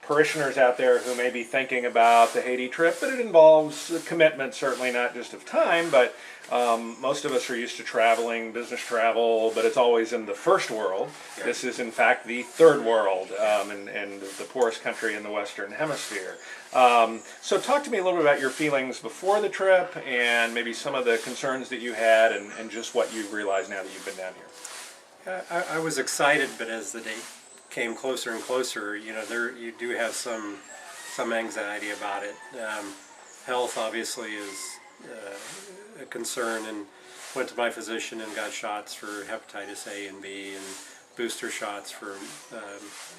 parishioners out there who may be thinking about the Haiti trip, but it involves a commitment, certainly not just of time, but most of us are used to traveling, business travel, but it's always in the first world. Yeah. This is in fact the third world, and the poorest country in the Western Hemisphere. So talk to me a little bit about your feelings before the trip and maybe some of the concerns that you had and just what you realize now that you've been down here. I was excited, but as the date came closer and closer, you do have some anxiety about it. Health obviously is a concern, and went to my physician and got shots for hepatitis A and B and booster shots for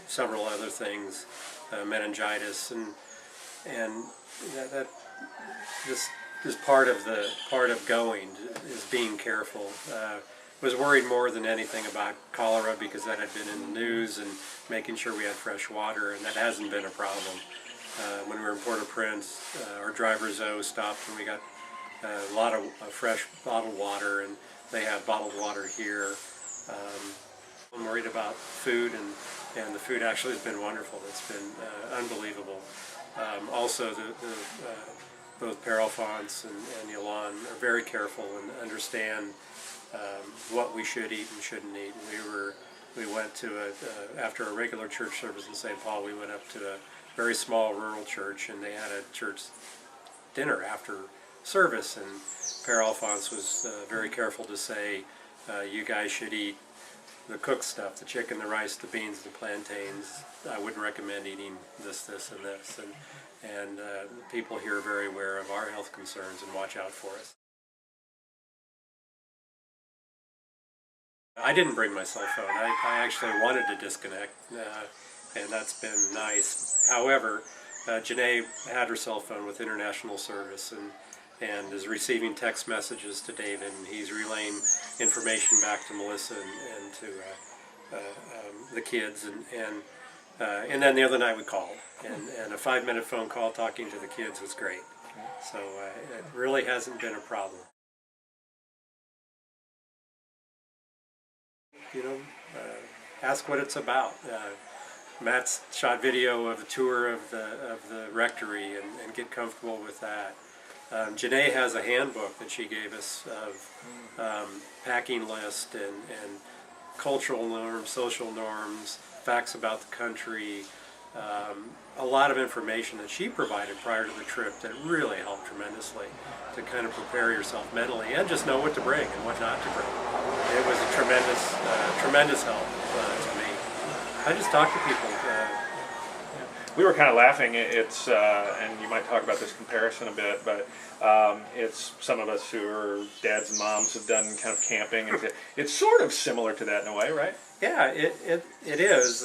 several other things, meningitis, and that just is part of going is being careful. Was worried more than anything about cholera because that had been in the news, and making sure we had fresh water, and that hasn't been a problem. When we were in Port-au-Prince, our driver Zoe stopped and we got a lot of fresh bottled water, and they have bottled water here. I'm worried about food, and the food actually has been wonderful. It's been unbelievable. Also, both Per Alphonse and Yolan are very careful and understand what we should eat and shouldn't eat. We went to after a regular church service in St. Paul, we went up to a very small rural church, and they had a church dinner after service, and Per Alphonse was very careful to say, you guys should eat the cooked stuff, the chicken, the rice, the beans, the plantains. I wouldn't recommend eating this, and this, and people here are very aware of our health concerns and watch out for us. I didn't bring my cell phone. I actually wanted to disconnect, and that's been nice. However, Janae had her cell phone with international service and is receiving text messages to David, and he's relaying information back to Melissa and to the kids, and then the other night we called, and a 5-minute phone call talking to the kids was great. So it really hasn't been a problem. Ask what it's about. Matt's shot video of the tour of the rectory, and get comfortable with that. Janae has a handbook that she gave us of packing list and cultural norms, social norms, facts about the country, a lot of information that she provided prior to the trip that really helped tremendously to kind of prepare yourself mentally and just know what to bring and what not to bring. It was a tremendous help to me. I just talk to people. We were kind of laughing. It's and you might talk about this comparison a bit, but it's some of us who are dads and moms have done kind of camping, and it's sort of similar to that in a way, right? Yeah, it is.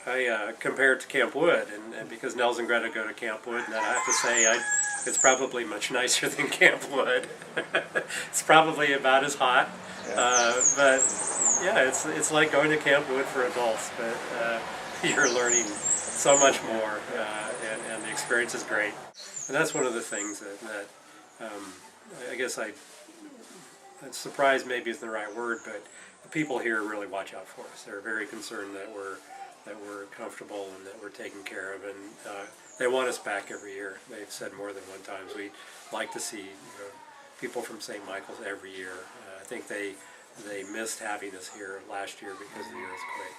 I compare it to Camp Wood, and because Nels and Greta go to Camp Wood, and I have to say it's probably much nicer than Camp Wood. It's probably about as hot, but yeah, it's like going to Camp Wood for adults, but you're learning so much more, and the experience is great. And that's one of the things that I guess surprised maybe isn't the right word, but the people here really watch out for us. They're very concerned that we're comfortable and that we're taken care of, and they want us back every year. They've said more than one time. We like to see people from St. Michael's every year. I think they missed having us here last year because of the earthquake.